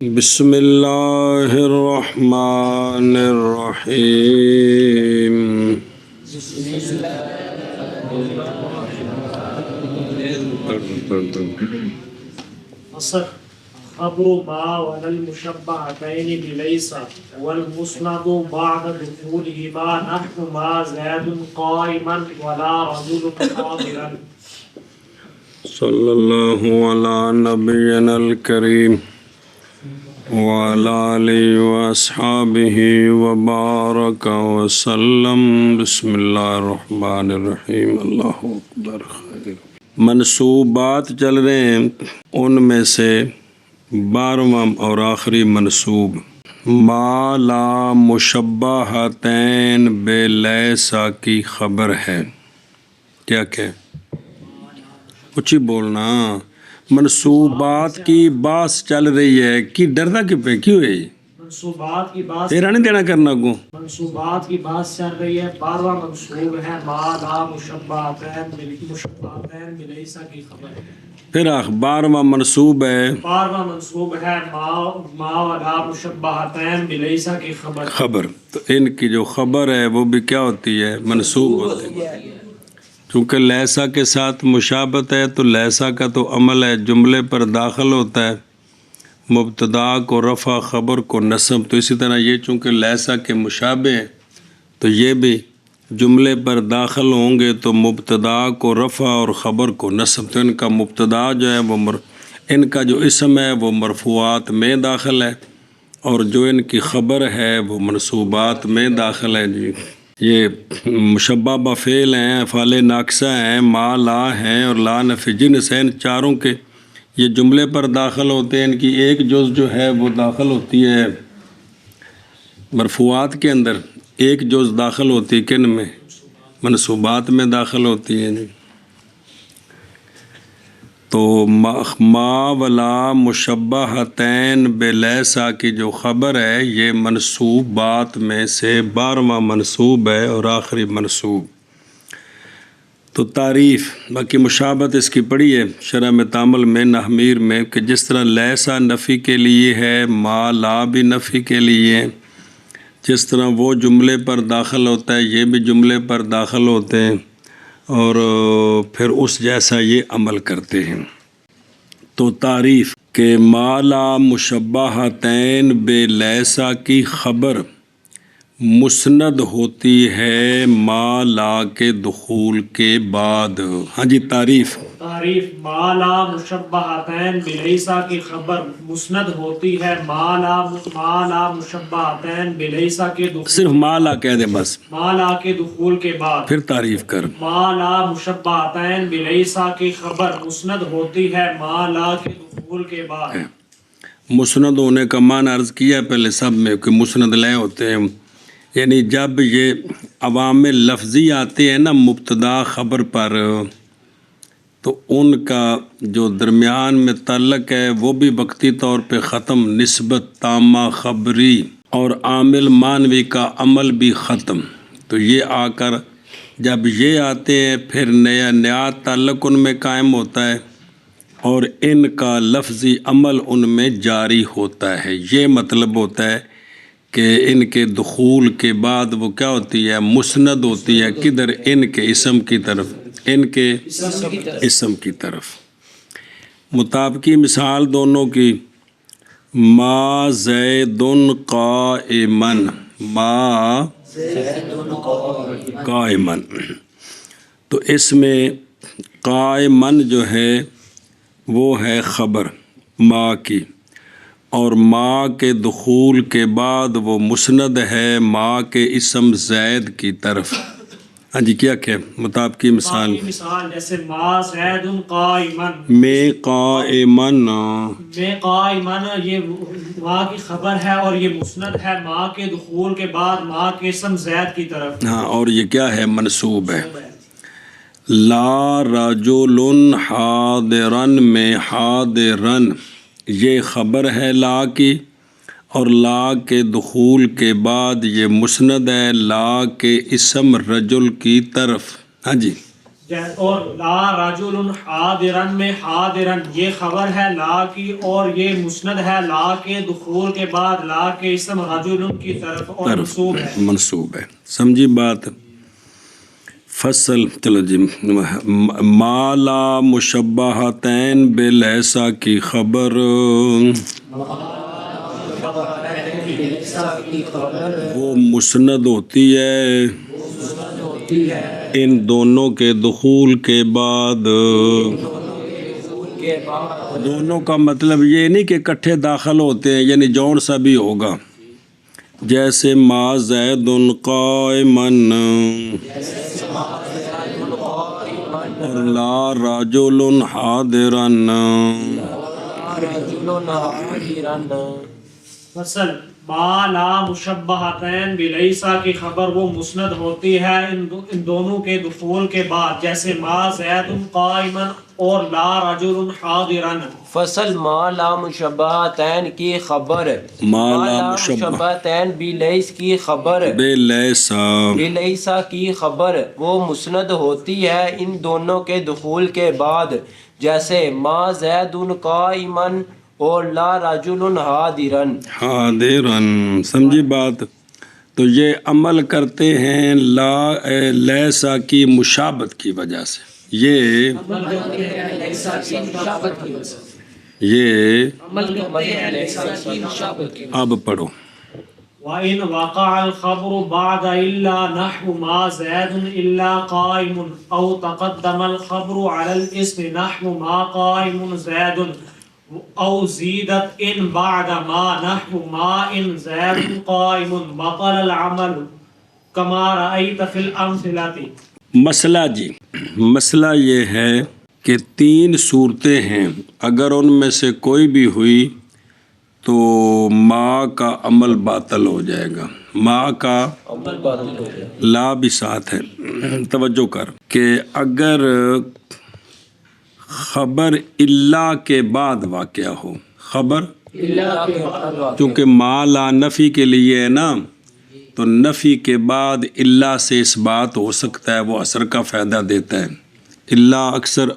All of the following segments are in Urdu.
بسم اللہ الرحمن الرحیم۔ اصح خبر ما ولا المشبهتين بليس والمسند بعد دخولهما نحو ما زاد قائما ولا رجل حاضرا۔ صلی اللہ علی نبینا الکریم وعلی آلہ واصحابہ وبارک وسلم۔ بسم اللہ الرحمن الرحیم۔ اللہ اکبر۔ منصوبات چل رہے ہیں، ان میں سے 12واں اور آخری منصوب ما لا مشبہتین بلیسا کی خبر ہے۔ کیا کچھ بولنا؟ منصوبات کی بات چل رہی ہے کہ ڈرنا کیوں ہے؟ منصوبات کی بات تیرا نہیں دینا کرنا کو منصوبات کی بات چل رہی ہے۔ 12واں منصوب ہے ما لا مشبہتین بلیسا کی خبر ہے۔ پھر 12واں منصوب ہے 12واں منصوب ہے ما لا مشبہتین بلیسا کی خبر۔ تو ان کی جو خبر ہے وہ بھی کیا ہوتی ہے؟ منصوب ہوتی ہے۔ چونکہ لیسا کے ساتھ مشابہت ہے تو لیسا کا تو عمل ہے، جملے پر داخل ہوتا ہے، مبتدا کو رفع، خبر کو نصب۔ تو اسی طرح یہ چونکہ لیسا کے مشابہ ہیں تو یہ بھی جملے پر داخل ہوں گے تو مبتدا کو رفع اور خبر کو نصب۔ تو ان کا مبتدا جو ہے وہ ان کا جو اسم ہے وہ مرفوعات میں داخل ہے، اور جو ان کی خبر ہے وہ منصوبات میں داخل ہے۔ جی یہ مشبہ بفعل ہیں، افعال ناقصہ ہیں، ما لا ہیں اور لا نفی جنس ہیں، ان چاروں کے یہ جملے پر داخل ہوتے ہیں۔ ان کی ایک جز جو ہے وہ داخل ہوتی ہے مرفوعات کے اندر، ایک جز داخل ہوتی ہے کن میں؟ منصوبات میں داخل ہوتی ہے۔ تو ما ولا مشبہتین بلیسا کی جو خبر ہے یہ منصوبات میں سے 12واں منصوب ہے اور آخری منصوب۔ تو تعریف باقی مشابہت اس کی پڑھی ہے شرح میں تعامل میں نحمیر میں، کہ جس طرح لیسا نفی کے لیے ہے، ما لا بھی نفی کے لیے ہے، جس طرح وہ جملے پر داخل ہوتا ہے یہ بھی جملے پر داخل ہوتے ہیں، اور پھر اس جیسا یہ عمل کرتے ہیں۔ تو تعریف کہ ما لا مشبہتین بلیسا کی خبر مسند ہوتی ہے ما لا کے دخول کے بعد۔ ہاں جی تعریف ما لا مشبہتین بلیسا کی خبر مسند ہوتی ہے ما لا مشبہتین بلیسا کے دخول، صرف ما لا کہہ دے بس، ما لا کے دخول کے بعد، پھر تعریف کر۔ ما لا مشبہتین بلیسا کی خبر مسند ہوتی ہے ما لا کے دخول کے بعد۔ مسند ہونے کا معنی عرض کیا پہلے سب میں کہ مسند لے ہوتے ہیں، یعنی جب یہ عوامل لفظی آتے ہیں نا مبتدا خبر پر، تو ان کا جو درمیان میں تعلق ہے وہ بھی وقتی طور پہ ختم، نسبت تامہ خبری اور عامل معنوی کا عمل بھی ختم۔ تو یہ آ کر جب یہ آتے ہیں پھر نیا تعلق ان میں قائم ہوتا ہے اور ان کا لفظی عمل ان میں جاری ہوتا ہے۔ یہ مطلب ہوتا ہے کہ ان کے دخول کے بعد وہ کیا ہوتی ہے؟ مسند ہوتی ہے۔ کدھر؟ ان کے اسم کی طرف، ان کے اسم کی طرف۔ مطابقی مثال دونوں کی، ما زید قائما، ما قائما، تو اس میں قائما جو ہے وہ ہے خبر ما کی، اور ما کے دخول کے بعد وہ مسند ہے ما کے اسم زید کی طرف۔ ہاں جی کیا مطابقی مثال جیسے ما زید قائما، میں قائما، میں قائما یہ ما کی خبر ہے اور یہ مسند ہے ما کے دخول کے بعد ما کے اسم زید کی طرف۔ ہاں، اور یہ کیا ہے؟ منصوب ہے۔ لا رجل حاضرا میں حاضرا یہ خبر ہے لا کی، اور لا کے دخول کے بعد یہ مسند ہے لا کے اسم رجل کی طرف۔ ہاں جی اور لا رجل حاضرن میں حاضرن یہ خبر ہے لا کی، اور یہ مسند ہے لا کے دخول کے بعد لا کے اسم رجل کی طرف اور منصوب ہے. منصوب ہے. سمجھی بات؟ فصل چلو جی. ما لا مشبہتین بلیسا کی خبر وہ مسند ہوتی ہے ان دونوں کے دخول کے بعد. دونوں کا مطلب یہ نہیں کہ اکٹھے داخل ہوتے ہیں، یعنی جون سا بھی ہوگا. جیسے ما زید قائمن اور لا رجل حاضرن. فصل ما لا مشبہتین بلیسا کی خبر وہ مسند ہوتی ہے ان دونوں کے دخول کے بعد، جیسے ما زید قائما اور لا رجل حاضرن. فصل ما لا مشبہتین کی خبر ما لا مشبہتین بلیس کی خبر بلیسا بلیسا کی خبر وہ مسند ہوتی ہے ان دونوں کے دخول کے بعد، جیسے ما زید قائما اور لا رجل حاضرن. حاضرن. سمجھی بات؟ تو یہ عمل کرتے ہیں لیسا کی مشابت کی وجہ سے. یہ اب پڑھو. وَإِنْ وَقَعَ الْخَبْرُ بَعْدَ إِلَّا نَحْوُ مَا زَيْدٌ إِلَّا قَائِمٌ أَوْ تَقَدَّمَ الْخَبْرُ عَلَى الْإِسْمِ نَحْوُ مَا قَائِمٌ زَيْدٌ أَوْ زِيدَتْ إِنْ بَعْدَ مَا نَحْوُ مَا إِنْ زَيْدٌ قَائِمٌ بَطَلَ الْعَمَلُ كَمَا رَأَيْتَ فِي الْأَمْثِلَةِ. مسئلہ جی، مسئلہ یہ ہے کہ 3 صورتیں ہیں، اگر ان میں سے کوئی بھی ہوئی تو ما کا عمل باطل ہو جائے گا. ما کا لا بھی ساتھ ہے. توجہ کر کہ اگر خبر اللہ کے بعد واقعہ ہو، خبر چونکہ ما لا نفی کے لیے ہے نا، تو نفی کے بعد اللہ سے اس بات ہو سکتا ہے، وہ اثر کا فائدہ دیتا ہے. اللہ اکثر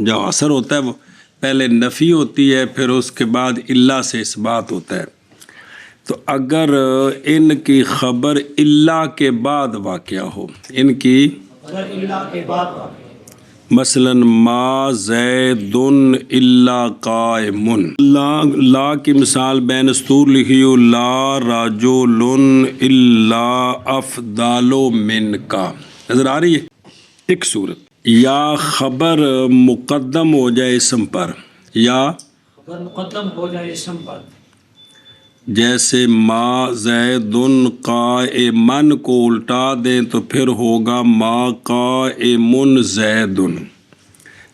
جو اثر ہوتا ہے وہ پہلے نفی ہوتی ہے، پھر اس کے بعد اللہ سے اس بات ہوتا ہے. تو اگر ان کی خبر اللہ کے بعد واقعہ ہو، ان کی مثلا ما زید الا قائم، لا کی مثال بین سطور لکھی ہو لا رجل الا افضل منکا، نظر آ رہی ہے؟ ایک صورت. یا خبر مقدم ہو جائے اسم پر، یا مقدم ہو جائے اسم پر، جیسے ما زید قائمن کو الٹا دیں تو پھر ہوگا ما قائم زید.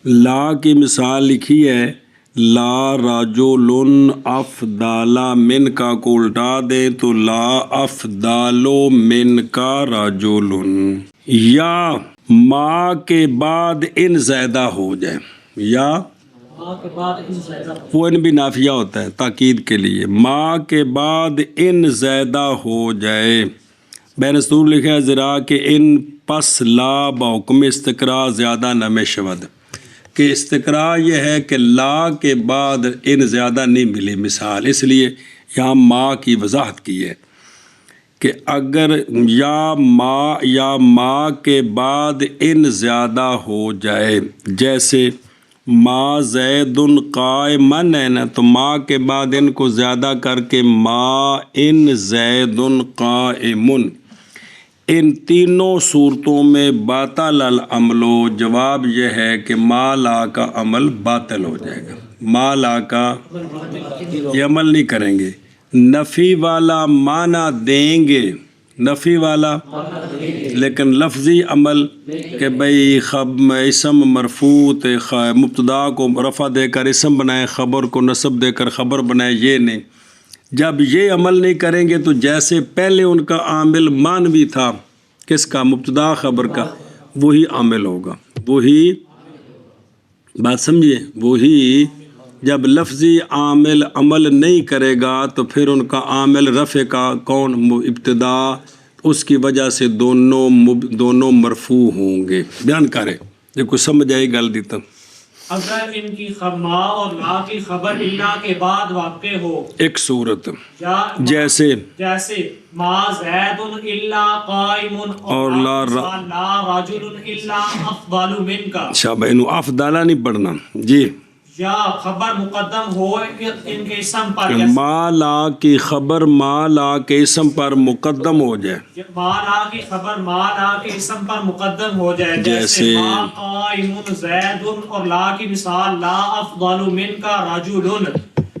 لا کی مثال لکھی ہے لا رجل افضل منکا کو الٹا دیں تو لا افضل منکا رجل. یا ما کے بعد ان زیادہ ہو جائے، یا وہ ان بھی نافیہ ہوتا ہے تاکید کے لیے. ما کے بعد ان زیادہ ہو جائے، بین سطور لکھا ہے ذرا کہ ان پس لا بحکم استقرا زیادہ نم شود، کہ استقرا یہ ہے کہ لا کے بعد ان زیادہ نہیں ملی مثال، اس لیے یہاں ما کی وضاحت کی ہے کہ اگر یا ما کے بعد ان زیادہ ہو جائے، جیسے ما زید قائمن ہے نا، تو ما کے بعد ان کو زیادہ کر کے ما ان زید قائمن. ان تینوں صورتوں میں باطل العمل، جواب یہ ہے کہ ما لا کا عمل باطل ہو جائے گا. ما لا کا یہ عمل نہیں کریں گے. نفی والا معنی دیں گے، نفی والا، لیکن لفظی عمل کہ بھئی اسم مرفوع مبتدا کو رفع دے کر اسم بنائے، خبر کو نصب دے کر خبر بنائے، یہ نہیں. جب یہ عمل نہیں کریں گے تو جیسے پہلے ان کا عامل مانوی تھا، کس کا؟ مبتدا خبر کا، وہی عامل ہوگا. وہی بات سمجھیے، وہی جب لفظی عامل عمل نہیں کرے گا تو پھر ان کا عامل رفع کا کون؟ ابتدا، اس کی وجہ سے دونوں مرفوع ہوں گے. بیان کرے جو کوئی سمجھ آئی گل دی تو اگر ان کی ما اور لا کی خبر اللہ کے بعد واقع ہو، ایک صورت یا جیسے ما زید الا قائم اور لا رجل الا افضل منک، شابہ انہوں افضالہ نہیں پڑھنا جی، یا خبر مقدم ہو ان کے اسم پر، ما لا کی خبر ما لا کے اسم پر مقدم ہو جائے، ما لا کی خبر ما لا کے اسم پر مقدم ہو جائے، جیسے ما قائم زید، اور لا کی مثال لا افضل منک رجل،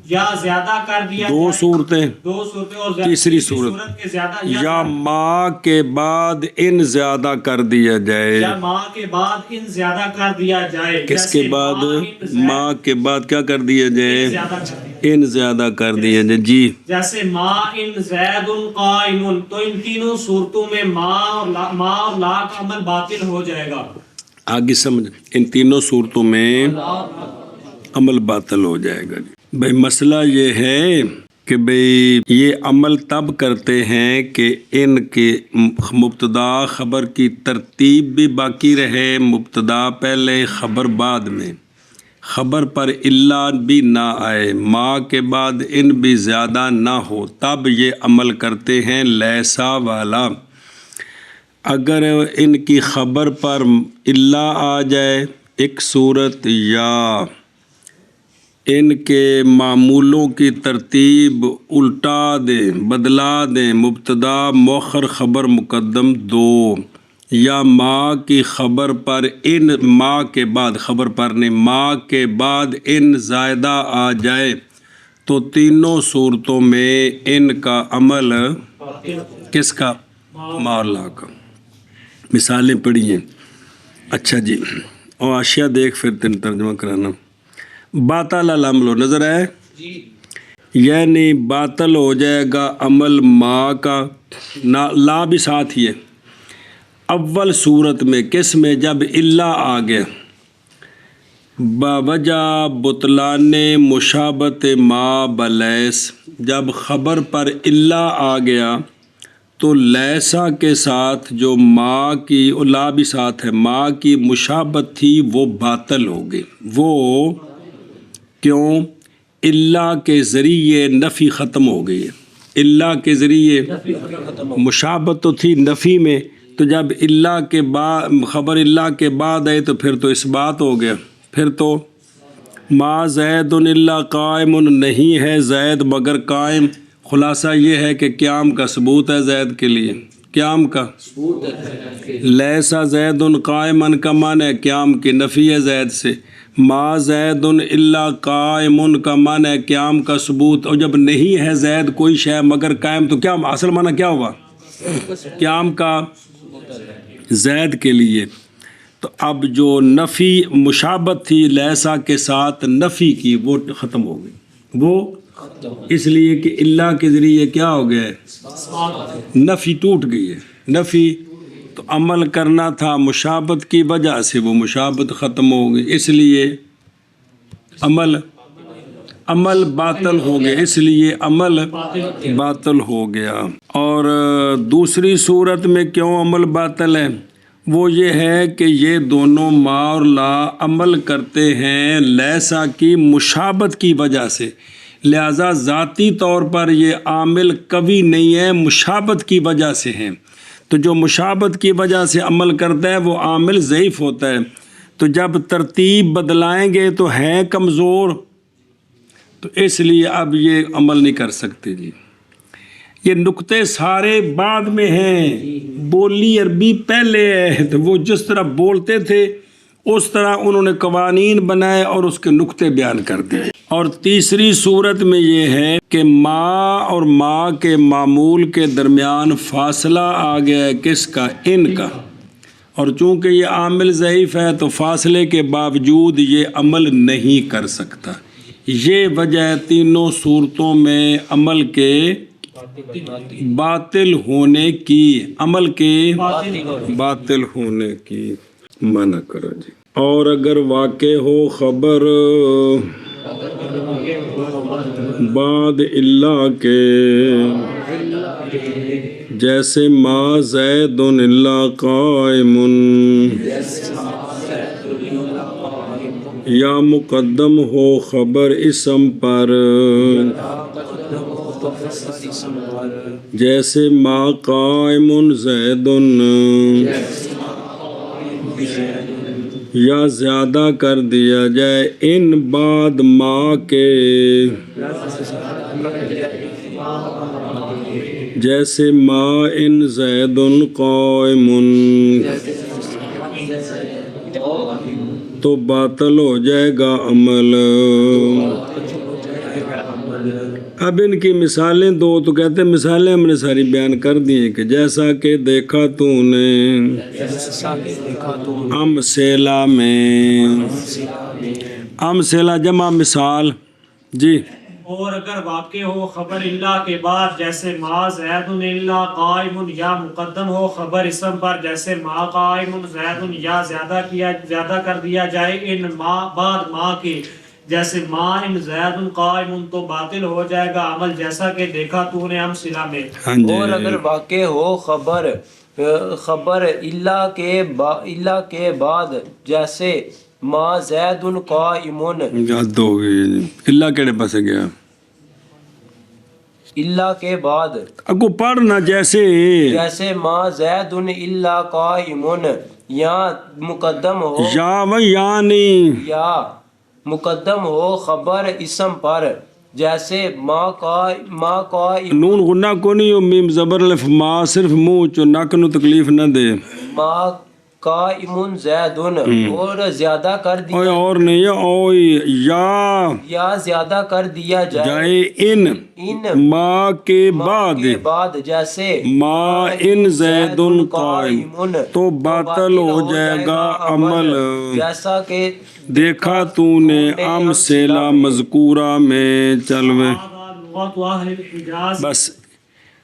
یا زیادہ کر دیا دو صورتیں، اور تیسری صورت کے زیادہ یا ما کے بعد ان زیادہ کر دیا جائے، یا ما کے بعد ان زیادہ کر دیا جائے، کس کے بعد ما کے بعد کیا کر دیا جائے، زیادہ کر دیا، ان زیادہ کر دیا جائے جی، جیسے ما ان زید قائم، تو ان تینوں صورتوں میں ما اور لا کا عمل باطل ہو جائے گا۔ آگے سمجھ، ان تینوں صورتوں میں عمل باطل ہو جائے گا جی۔ بھئی مسئلہ یہ ہے کہ بھئی یہ عمل تب کرتے ہیں کہ ان کے مبتدا خبر کی ترتیب بھی باقی رہے، مبتدا پہلے خبر بعد میں، خبر پر اللہ بھی نہ آئے، ما کے بعد ان بھی زیادہ نہ ہو، تب یہ عمل کرتے ہیں لیسا والا۔ اگر ان کی خبر پر اللہ آ جائے ایک صورت، یا ان کے معمولوں کی ترتیب الٹا دیں، بدلا دیں، مبتدا مؤخر خبر مقدم دو، یا ما کی خبر پر ان، ما کے بعد خبر پر نے ما کے بعد ان زائدہ آ جائے، تو تینوں صورتوں میں ان کا عمل کس کا؟ ما اللہ کا۔ مثالیں پڑھی ہیں، اچھا جی، اور اشیاء دیکھ پھر ترجمہ کرانا۔ باطل العمل نظر آئے، یعنی باطل ہو جائے گا عمل ما کا، لا بھی ساتھ ہی ہے، اول صورت میں کس میں؟ جب اللہ آ گیا، باوجہ بطلان مشابت ما بلیس، جب خبر پر اللہ آ گیا تو لیسا کے ساتھ جو ما کی، لا بھی ساتھ ہے، ما کی مشابت تھی وہ باطل ہو گئی۔ وہ کیوں؟ اللہ کے ذریعے نفی ختم ہو گئی ہے، اللہ کے ذریعے مشابت تو تھی نفی میں، تو جب اللہ کے بعد خبر اللہ کے بعد آئے تو پھر تو اس بات ہو گیا، پھر تو ما زید الا قائم، نہیں ہے زید مگر قائم۔ خلاصہ یہ ہے کہ قیام کا ثبوت ہے زید کے لیے، قیام کا لیسا زید قائما کا معنی ہے قیام کی نفی ہے زید سے، ما زید الا قائم کا معنی ہے قیام کا ثبوت، اور جب نہیں ہے زید کوئی شے مگر قائم تو کیا اصل معنی کیا ہوا؟ قیام کا زید کے لیے۔ تو اب جو نفی مشابت تھی لیسا کے ساتھ نفی کی وہ ختم ہو گئی، وہ اس لیے کہ اللہ کے ذریعے کیا ہو گیا ہے؟ نفی ٹوٹ گئی ہے، نفی تو عمل کرنا تھا مشابت کی وجہ سے، وہ مشابت ختم ہو گئی، اس لیے عمل باطل ہو گیا، اس لیے عمل باطل ہو گیا۔ اور دوسری صورت میں کیوں عمل باطل ہے؟ وہ یہ ہے کہ یہ دونوں ما اور لا عمل کرتے ہیں لیسا کی مشابت کی وجہ سے، لہذا ذاتی طور پر یہ عامل قوی نہیں ہے، مشابت کی وجہ سے ہیں، تو جو مشابت کی وجہ سے عمل کرتا ہے وہ عامل ضعیف ہوتا ہے، تو جب ترتیب بدلائیں گے تو ہے کمزور، تو اس لیے اب یہ عمل نہیں کر سکتے جی۔ یہ نقطے سارے بعد میں ہیں، بولی عربی پہلے ہے، تو وہ جس طرح بولتے تھے اس طرح انہوں نے قوانین بنائے اور اس کے نقطے بیان کر دیے۔ اور تیسری صورت میں یہ ہے کہ ما اور ما کے معمول کے درمیان فاصلہ آ گیا ہے، کس کا؟ ان کا، اور چونکہ یہ عامل ضعیف ہے تو فاصلے کے باوجود یہ عمل نہیں کر سکتا۔ یہ وجہ ہے تینوں صورتوں میں عمل کے باطل ہونے کی، عمل کے باطل ہونے کی منع کرو جی۔ اور اگر واقع ہو خبر بعد اللہ کے، جیسے ما زید الا قائم، یا مقدم ہو خبر اسم پر جیسے ما قائم زید یا زیادہ کر دیا جائے ان بعد ما کے جیسے ما ان زید قائم تو باطل ہو جائے گا عمل۔ اب ان کی مثالیں دو تو کہتے ہیں مثالیں ہم نے ساری بیان کر دی ہیں کہ جیسا کہ دیکھا تو نے امثلہ میں، امثلہ جمع مثال جی۔ اور اگر واقع ہو خبر اللہ کے بعد جیسے ما زید الا قائم، یا مقدم ہو خبر اسم پر جیسے ما قائم زید، یا زیادہ کر دیا جائے ان ما بعد ما کے جیسے ما ان زید قائم، تو باطل ہو جائے گا عمل جیسا کہ دیکھا تو نے امثلہ میں۔ اور اگر واقع ہو خبر اللہ کے بعد جیسے ما زید قائم، یاد ہو گئی اللہ کہڑے پاس گیا، اللہ کے بعد اگو پڑھنا جیسے ما زید الا قائم، یا مقدم ہو یا مقدم ہو خبر اسم پر جیسے ما قائم، نون غنہ کو نہیں ہو، میم زبر الف ما، صرف منہ چو نک نو تکلیف نہ دے، ما قائم زید، اور زیادہ کر دیا اور نہیں او یا زیادہ کر دیا جائے ان ما کے بعد جیسے ما ان زید قائم، تو باطل ہو جائے گا عمل جیسا کہ دیکھا تو نے امثلہ مذکورہ میں۔ چلوے بس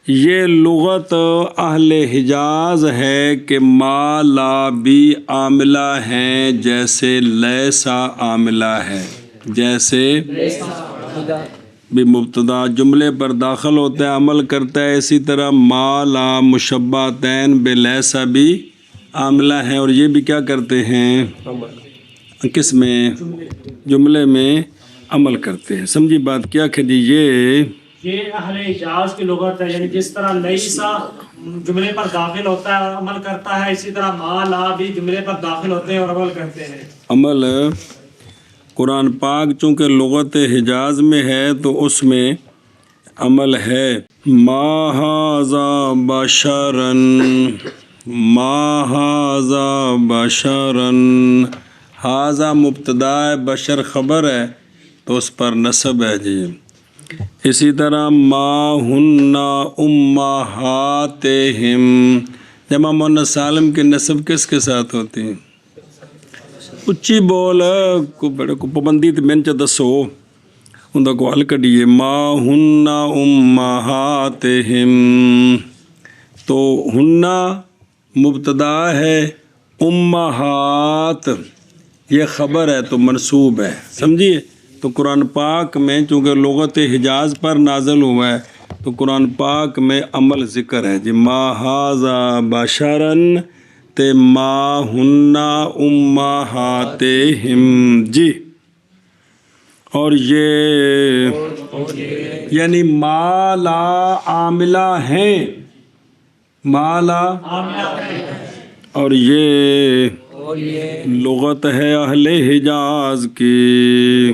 یہ لغت اہل حجاز ہے کہ ما لا بھی عاملہ ہیں جیسے لیسا عاملہ ہے، جیسے بھی مبتدا جملے پر داخل ہوتا ہے عمل کرتا ہے، اسی طرح ما لا مشبہتین بلیسا بھی عاملہ ہیں، اور یہ بھی کیا کرتے ہیں، کس میں، جملے میں عمل کرتے ہیں۔ سمجھی بات کیا کہ جی یہ اہل حجاز کی لغت ہے، یعنی جس طرح لیسا جملے پر داخل ہوتا ہے اور عمل کرتا ہے، اسی طرح ما لا بھی جملے پر داخل ہوتے ہیں اور عمل کرتے ہیں۔ عمل قرآن پاک چونکہ لغت حجاز میں ہے تو اس میں عمل ہے۔ ما ھذا بشرا، ما ھذا بشرا، ھذا مبتدا ہے، بشر خبر ہے تو اس پر نصب ہے جی۔ اسی طرح ما ہن امہاتہم، جمع مؤنث سالم کے نصب کس کے ساتھ ہوتی ہیں، اچھی بول بڑے کو پابندی تے میں دسو ان کو حل کڈیے۔ ما ہن امہاتہم، تو ہن مبتدا ہے، امہات یہ خبر ہے تو منصوب ہے، سمجھیے۔ تو قرآن پاک میں چونکہ لغت حجاز پر نازل ہوا ہے تو قرآن پاک میں عمل ذکر ہے جی۔ ما ھذا بشرا تے ما ہن امہاتہم جی۔ اور یہ یعنی ما لا عاملہ ہیں، ما لا، اور یہ لغت ہے اہل حجاز کی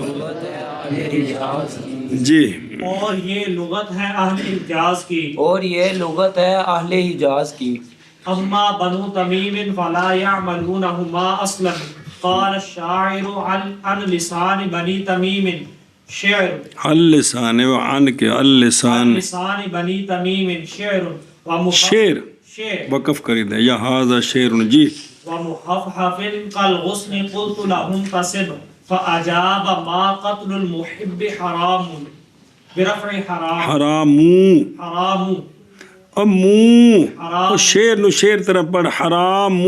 جی۔ اور یہ لغت ہے اہل حجاز کی، اور یہ لغت ہے اہل حجاز کی۔ اما بنو تمیم فلا يعملونهما اصلا، قال الشاعر عن لسان بنی تمیم، شعر اللسان وعن کے اللسان، لسان بنی تمیم شعر شعر وقف کری دے یا ھذا شعر جی۔ ومحفحف كالغصن قلت لهم فسب، فأجاب ما قتل المحب حرام برفع حرام، حرام امو شیر نو شیر طرح پڑھ، حرام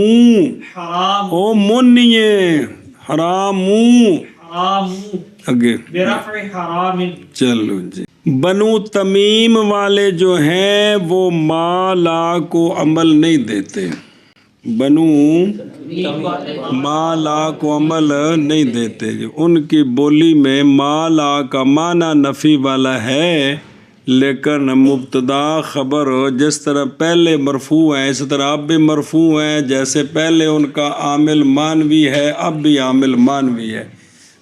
حرام او من نہیں ہے، حرام حرام اگے برفع حرام۔ چلو جی۔ بنو تمیم والے جو ہیں وہ ما لا کو عمل نہیں دیتے، بنو تمیم والے ما لا کو عمل نہیں دیتے جی. ان کی بولی میں ما لا کا معنی نفی والا ہے، لیکن مبتدا خبر جس طرح پہلے مرفوع ہیں اس طرح اب بھی مرفوع ہیں. جیسے پہلے ان کا عامل مانوی ہے اب بھی عامل مانوی ہے،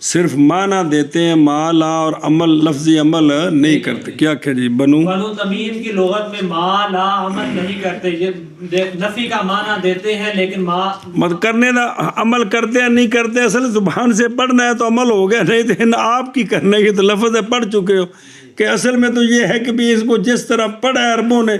صرف معنی دیتے ہیں ما لا، اور عمل لفظی عمل نہیں کرتے. کیا کہ جی بنو بنو تمیم کی لغت میں ما لا عمل نہیں کرتے، یہ نفی کا معنی دیتے ہیں لیکن ما مت کرنے دا عمل کرتے ہیں نہیں کرتے، اصل زبان سے پڑھنا ہے تو عمل ہو گیا، نہیں تو آپ کی کرنے کی تو لفظ پڑھ چکے ہو کہ اصل میں تو یہ ہے کہ بھی اس کو جس طرح پڑھا ہے عربوں نے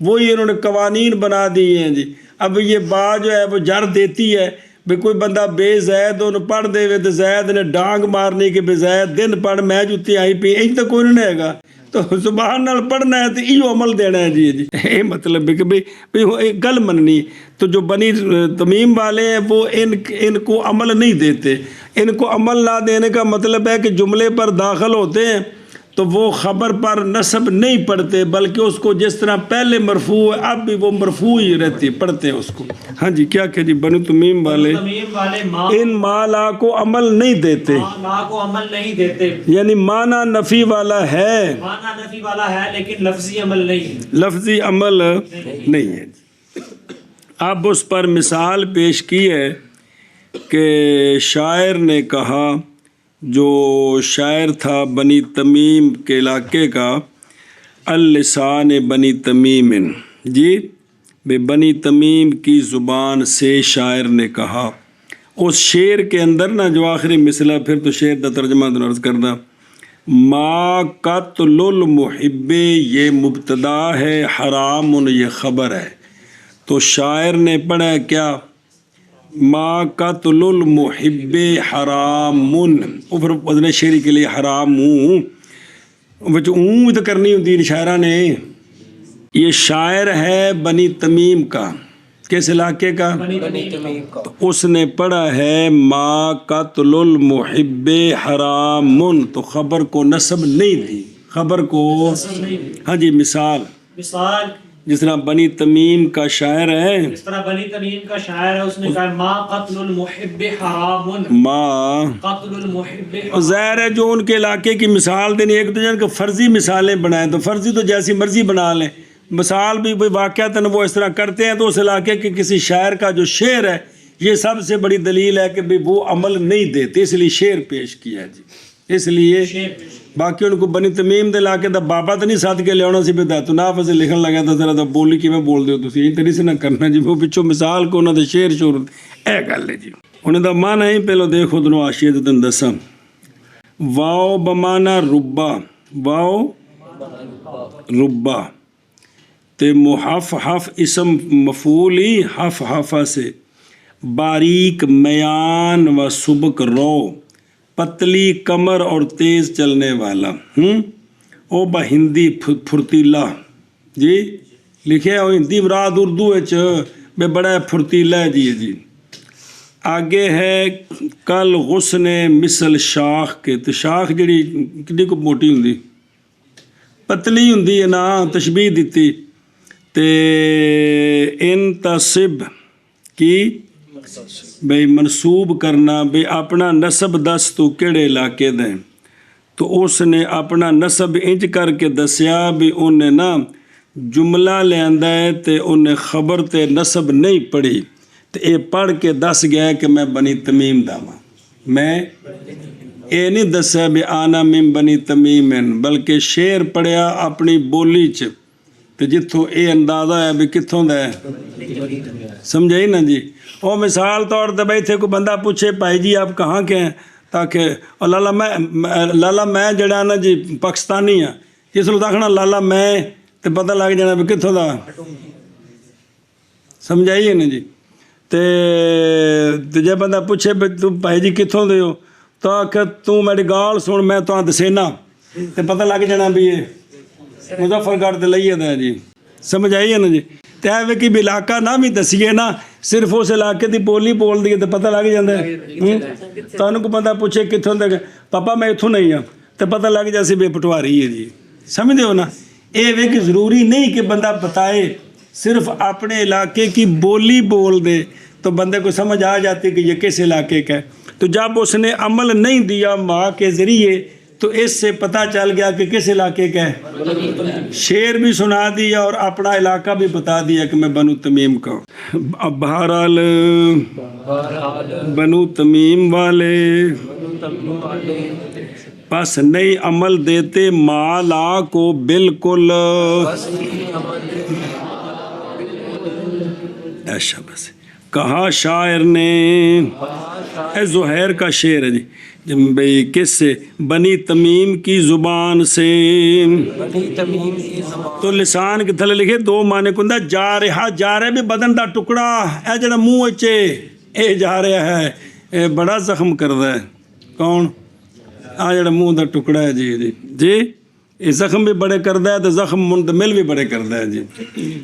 وہی انہوں نے قوانین بنا دیے ہیں جی. اب یہ با جو ہے وہ جر دیتی ہے، بھی کوئی بندہ بے زید انہوں پڑھ دے وے تو زید نے ڈانگ مارنی کہ بے زید دن پڑھ میں جتی آئی پی این تو کوئی نہیں ہے گا، تو زبان نال پڑھنا ہے تو ایو عمل دینا ہے جی. یہ مطلب ہے کہ بھئی گل مننی. تو جو بنی تمیم والے ہیں وہ ان کو عمل نہیں دیتے. ان کو عمل نہ دینے کا مطلب ہے کہ جملے پر داخل ہوتے ہیں تو وہ خبر پر نصب نہیں پڑھتے، بلکہ اس کو جس طرح پہلے مرفوع ہے اب بھی وہ مرفوع ہی رہتی پڑھتے ہیں اس کو. ہاں جی کیا کہ جی بنو تمیم والے ان ما لا کو عمل نہیں دیتے، ما لا کو عمل نہیں دیتے، یعنی معنی نفی والا ہے، معنی نفی والا ہے لیکن لفظی عمل نہیں، لفظی عمل نہیں ہے. اب اس پر مثال پیش کی ہے کہ شاعر نے کہا، جو شاعر تھا بنی تمیم کے علاقے کا، اللسان بنی تمیم جی، بے بنی تمیم کی زبان سے شاعر نے کہا. اس شعر کے اندر نا جو آخری مثلا، پھر تو شعر دا ترجمہ تو عرض کردہ، ما قتل المحب یہ مبتدا ہے، حرام یہ خبر ہے. تو شاعر نے پڑھا کیا؟ ما قتل المحب حرام، پھر وزن شعری کے لیے حرام اون تو کرنی ہوتی ہے شاعرہ نے. یہ شاعر ہے بنی تمیم کا، کس علاقے کا؟ بنی تمیم کا. تو اس نے پڑھا ہے ما قتل المحب حرام، تو خبر کو نصب نہیں دی، خبر کو ہاں جی. مثال جس طرح بنی تمیم کا شاعر ہے، اس طرح بنی تمیم کا شاعر ہے، اس نے کہا ما قتل المحب حرام، ما قتل المحب. ظاہر ہے جو ان کے علاقے کی مثال دینی، ایک تو جن کو فرضی مثالیں بنائیں، تو فرضی تو جیسی مرضی بنا لیں، مثال بھی واقعتاً وہ اس طرح کرتے ہیں. تو اس علاقے کے کسی شاعر کا جو شعر ہے، یہ سب سے بڑی دلیل ہے کہ وہ عمل نہیں دیتے، اس لیے شعر پیش کیا جی. اس لیے باقی ان کو بنی تمیم دے علاقے دا بابا تو نہیں ساتھ کے لے آنا سی، پہ تو ناف سے لکھن لگا تھا ذرا تو بولی کی میں بول دیو تسی یہ طریقے سے نہ کرنا جی. وہ پچھو مثال کو انہوں نے شعر شور اے گل ہے جی. انہیں دا معنی ہی پہلو دیکھو دنوں آشیت تن دساں. واو بمانا ربا، واو ربا تے محفحف اسم مفعولی حفحفہ سے، باریک میان و سبک رو، پتلی کمر اور تیز چلنے والا. او با ہندی پھرتیلا جی لکھے ہو، ہندی مراد اردو بے بڑا پھرتیلا ہے جی. آگے ہے کل غصن مثل شاخ کے، تو شاخ جڑی کتنی کو موٹی ہوندی، پتلی ہوندی ہے نا، تشبیہ دیتی. تے انتصب کی بھئی منصوب کرنا، بھئی اپنا نسب دس تو کیڑے علاقے دیں. تو اس نے اپنا نسب انج کر کے دسیا بھی انہیں نا جملہ لے آندا ہے تے انہیں خبر تے نسب نہیں پڑھی، تے اے پڑھ کے دس گیا ہے کہ میں بنی تمیم دا ہاں. میں اے نہیں دسیا بھی آنا من بنی تمیم، بلکہ شعر پڑھیا اپنی بولی چ، تے جتھوں اے اندازہ ہے بھی کتھوں دا ہے، سمجھائی نا جی. وہ مثال طور تے بیٹھے کو بندہ پوچھے بھائی جی آپ کہاں کے ہیں، تاکہ لالا میں جڑا نا جی پاکستانی ہاں، جس لوگ آخنا لالا میں تے پتہ لگ جانا بھی کتھوں دا، سمجھائیے نا جی. تے جے بندہ پوچھے تو بھائی جی کتھوں دے ہو، تو آخر تو میری گال سن میں تو دسینا، تے پتہ لگ جانا بھی یہ مظفر گڑھ تے لئیے دا جی. سمجھ آئیے نا جی. تے ایویں کہ بھی علاقہ نہ بھی دسیے نا، صرف اس علاقے دی بولی بول دیے تو پتہ لگ جاتا ہے. تو انہوں کو بندہ پوچھے کتھوں دے پاپا میں اتھوں نہیں ہوں، تو پتہ لگ جائے بے پٹواری ہے جی. سمجھتے ہو نا. یہ کہ ضروری نہیں کہ بندہ بتائے صرف اپنے علاقے کی بولی بول دے تو بندے کو سمجھ آ جاتی کہ یہ کس علاقے کا ہے. تو جب اس نے عمل نہیں دیا ماں کے ذریعے تو اس سے پتہ چل گیا کہ کس علاقے کا ہے. شعر بھی سنا دیا اور اپنا علاقہ بھی بتا دیا کہ میں بنو تمیم کا ہوں. اب بہرحال بنو تمیم والے پس نہیں عمل دیتے مالا کو بالکل. ایسا بس کہا شاعر نے، اے زہیر کا شعر ہے جی بھئی کس سے؟ بنی تمیم کی زبان سے. تو لسان کے تھلے لکھے دو معنی کندہ جا رہا بھی بدن دا ٹکڑا اے جڑا منہ اچے اے جا رہا ہے اے بڑا زخم کردہ ہے. کون؟ آ جڑا منہ دا ٹکڑا ہے جی جی جی یہ زخم بھی بڑے کردہ ہے تو زخم منتمل بھی بڑے کردہ ہے جی.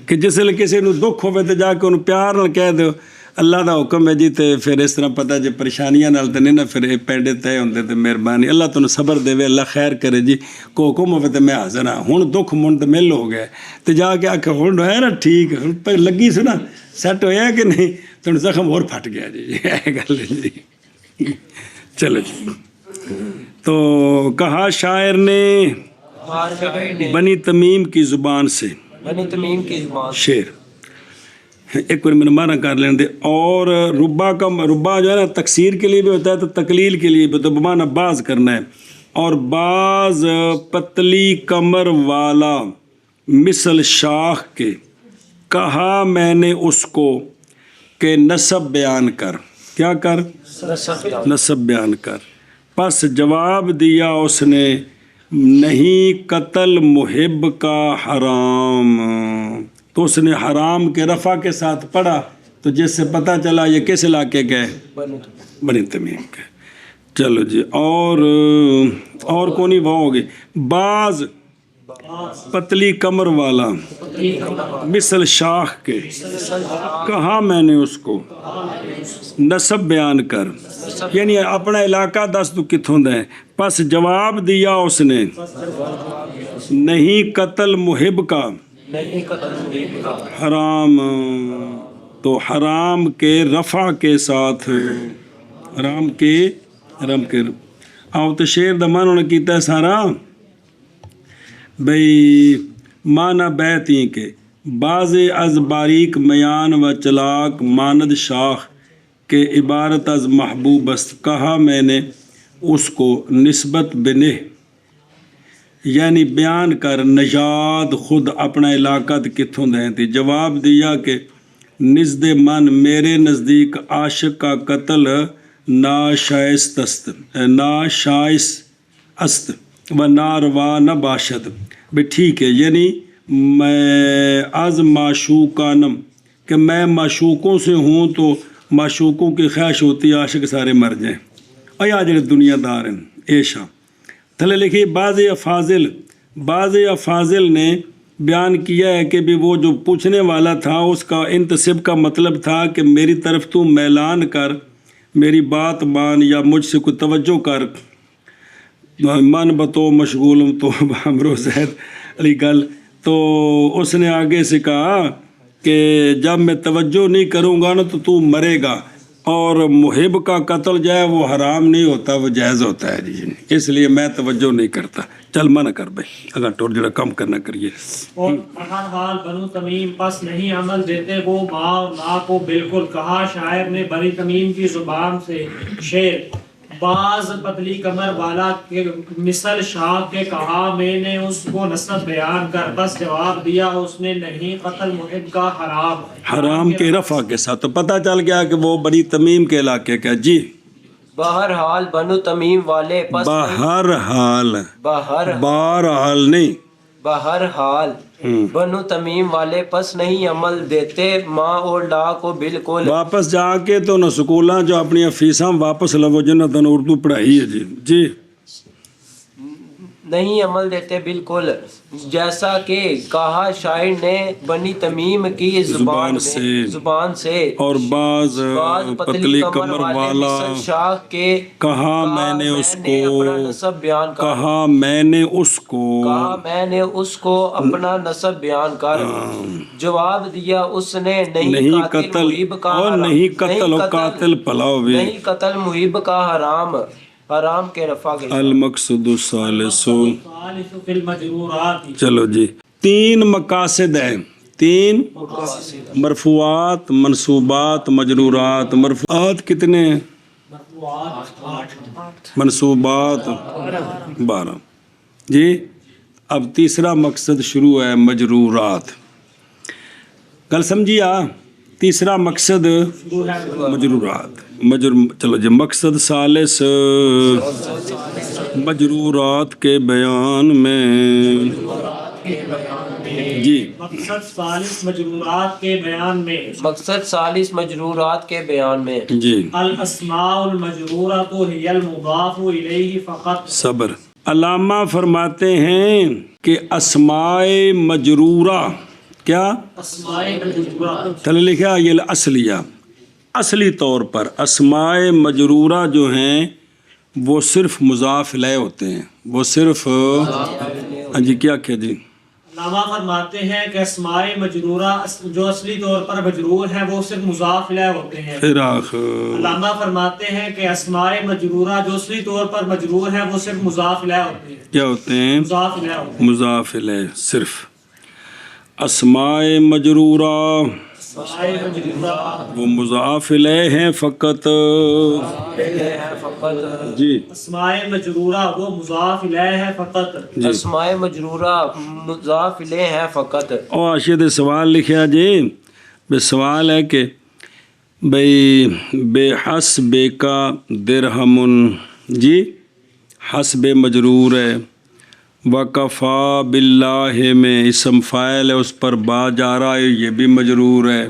کہ جس لئے کسی نو دکھ ہوئے تو جا کے انہوں پیار نہ کہہ دو اللہ دا حکم ہے جی. تے پھر اس طرح پتہ جی پریشانیاں نال تے نہیں نا پھر پینڈے تے ہوندے تے مہربانی اللہ تنوں صبر دے اللہ خیر کرے جی. کو حکم ہوئے تے میں حاضر ہاں. ہن دکھ منتمل ہو گئے تے جا کے آکھے ہن ہے نا ٹھیک پہ لگی سنا سیٹ ہویا کہ نہیں تو زخم اور پھٹ گیا جی. یہ گل جی. چلو جی. تو کہا شاعر نے بنی تمیم کی زبان سے. بنی تمیم کی زبان شعر ایک بار میں نے مانا کر لیں دے. اور ربا کا ربا جو ہے نا تکسیر کے لیے بھی ہوتا ہے تو تقلیل کے لیے بھی تو بمانا باز کرنا ہے. اور باز پتلی کمر والا مثل شاخ کے کہا میں نے اس کو کہ نسب بیان کر. کیا کر؟ نسب بیان کر. پس جواب دیا اس نے نہیں قتل محب کا حرام. تو اس نے حرام کے رفع کے ساتھ پڑھا تو جس سے پتہ چلا یہ کس علاقے کا ہے؟ بنی تمیم کا. چلو جی. اور کونی وہ ہوگی باز پتلی کمر والا مثل شاخ کے کہا میں نے اس کو نسب بیان کر. یعنی اپنا علاقہ دس تو کتھوں دے. پس جواب دیا اس نے نہیں قتل محب کا حرام. تو حرام کے رفع کے ساتھ حرام کے آؤ تو شیر دا معنی نے کیتا ہے سارا بھئی معنی بیت ہی کے باز از باریک میان و چلاک ماند شاخ کے عبارت از محبوب است. کہا میں نے اس کو نسبت بنہ یعنی بیان کر نژاد خود اپنا علاقہ کتھوں دیں تھی. جواب دیا کہ نزد من میرے نزدیک عاشق کا قتل ناشائست است و ناروا نہ باشد. بھی ٹھیک ہے یعنی میں از معشوقانم کہ میں معشوقوں سے ہوں تو معشوقوں کی خواہش ہوتی ہے عاشق سارے مر جائیں. ایا جڑے دنیا دار ہیں ایشا تھلے لکھی. بعض افاضل نے بیان کیا ہے کہ بھی وہ جو پوچھنے والا تھا اس کا انتسب کا مطلب تھا کہ میری طرف تو میلان کر میری بات مان یا مجھ سے کوئی توجہ کر. من بتو مشغول تو ہمرو زید علی گل. تو اس نے آگے سے کہا کہ جب میں توجہ نہیں کروں گا نا تو مرے گا. اور محب کا قتل جو ہے وہ حرام نہیں ہوتا وہ جائز ہوتا ہے جی. اس لیے میں توجہ نہیں کرتا. چل منع کر بھائی اگر ٹوٹ جڑا کم کرنا کریے. اور بہرحال بنو تمیم پس نہیں عمل دیتے وہ ماں کو بالکل. کہا شاعر نے بنی تمیم کی زبان سے. شعر باز پتلی کمر والا کے مثل شاخ کے کہا میں نے اس کو نسب بیان کر. بس جواب دیا اس نے نہیں قتل محب کا حرام. حرام کے رفع کے ساتھ تو پتہ چل گیا کہ وہ بنی تمیم کے علاقے کا. جی بہرحال بنو تمیم والے پس بہرحال نہیں بہرحال بنو تمیم والے پس نہیں عمل دیتے ماں اور لا کو بالکل. واپس جا کے تو نہ سکولاں جو اپنی فیساں واپس لو جنہاں تن اردو پڑھائی ہے جی. جی نہیں عمل دیتے بالکل، جیسا کہ کہا شاعر نے بنی تمیم کی زبان سے، اور بعض پتلی کمر والا مصر شاخ کے کہا میں نے اس اپنا نسب بیان کر، کہا میں نے اس کو اپنا نسب بیان کر، جواب دیا اس نے نہیں قتل محب کا اور نہیں قتل و قاتل پلاؤ بھی، نہیں قتل محب کا حرام کے رفع کے المقصد الثالث فی المجرورات۔ چلو جی، 3 مقاصد ہیں، 3 مرفوعات، منصوبات، مجرورات۔ مرفوعات کتنے ہیں؟ منصوبات 12 جی۔ اب تیسرا مقصد شروع ہے، مجرورات۔ کل سمجھیا، تیسرا مقصد مجرورات۔ چلو جی، مقصد ثالث مجرورات کے بیان میں جی، مقصد ثالث مجرورات کے بیان میں، مقصد ثالث مجرورات کے بیان میں جی۔ الاسماء المجرورۃ ہی المضاف الیہ فقط۔ صبر۔ علامہ فرماتے ہیں کہ اسماء مجرورہ، کیا اسماء مجرورہ تھلے لکھا یہ اصلیہ، اصلی طور پر اسماء مجرورہ جو ہیں وہ صرف مضاف الیہ ہوتے ہیں، وہ صرف جی کیا کہ جی علامہ فرماتے ہیں کہ اسماء مجرورہ جو اصلی طور پر مجرور ہیں وہ صرف مضاف الیہ ہوتے ہیں۔ فراخ علامہ فرماتے ہیں کہ اسماء مجرورہ جو اصلی طور پر مجرور ہیں وہ صرف مضاف الیہ ہوتے ہیں۔ کیا ہوتے ہیں؟ مضاف الیہ ہوتے ہیں۔ مضاف الیہ صرف۔ اسماء مجرورہ اسماء مجرورہ وہ مضاف الیہ ہیں فقط جی۔ اسماء مجرورہ وہ مضاف الیہ ہے فقط۔ اسماء مجرورہ مضاف الیہ ہے فقط۔ اور حاشیے سوال لکھا جی، بے سوال ہے کہ بھئی بے حسب کا درہم جی، حسب مجرور ہے، وکفا باللہ میں اسم فاعل ہے، اس پر با جا رہا ہے، یہ بھی مجرور ہے،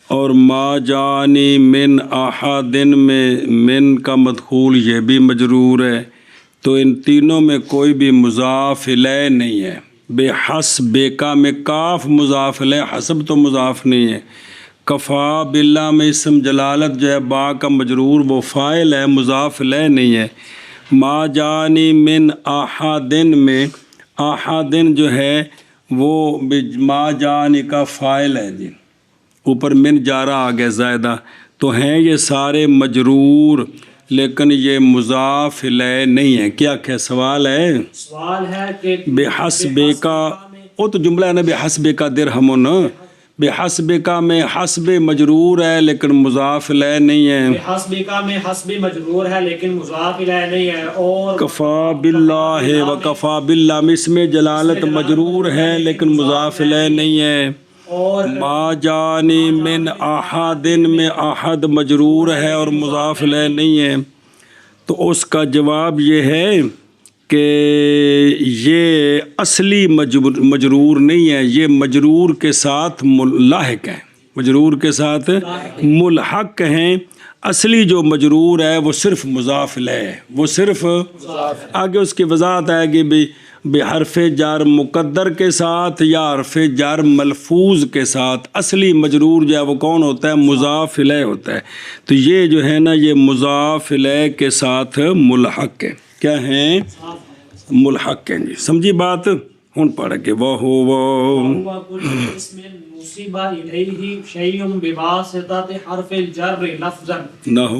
اور ما جانی من احدن میں من کا مدخول یہ بھی مجرور ہے، تو ان تینوں میں کوئی بھی مضاف الیہ نہیں ہے۔ بے حسب کا میں کاف مضاف الیہ، حسب تو مضاف نہیں ہے۔ کفا باللہ میں اسم جلالت جو ہے با کا مجرور وہ فاعل ہے، مضاف الیہ نہیں ہے۔ ما جانی من احدن میں احدن جو ہے وہ ما جانی کا فاعل ہے جی، اوپر من جارہ آ گیا زائدہ، تو ہیں یہ سارے مجرور لیکن یہ مضاف الیہ نہیں ہے۔ کیا کہ سوال ہے؟ سوال ہے کہ بے حسب کا، وہ تو جملہ ہے نا، بے حسب کا درہم، بے حسب کا میں حسب مجرور ہے لیکن مضاف الیہ نہیں ہے۔ بے حسب کا میں حسب مجرور ہے لیکن مضاف الیہ نہیں ہے۔ اور کفا باللہ و کفا باللہ میں اس میں جلالت مجرور ہے لیکن مضاف الیہ نہیں ہے۔ اور ما جانی من احدن میں احد مجرور ہے اور مضاف الیہ نہیں ہے، تو اس کا جواب یہ ہے کہ یہ اصلی مجرور نہیں ہے، یہ مجرور کے ساتھ لاحق ہے، مجرور کے ساتھ ملحق ہیں۔ اصلی جو مجرور ہے وہ صرف مضاف الیہ ہے، وہ صرف آگے اس کی وضاحت آئے گی بھی بحرف جار مقدر کے ساتھ یا حرف جار ملفوظ کے ساتھ۔ اصلی مجرور جو ہے وہ کون ہوتا ہے؟ مضاف الیہ ہوتا ہے، تو یہ جو ہے نا یہ مضاف الیہ کے ساتھ ملحق ہے۔ کیا ہیں؟ ملحق ہیں جی، سمجھی بات؟ ہن پڑھ کے هو كل اسم نسب إليه شيء بواسطة حرف الجر لفظا نحو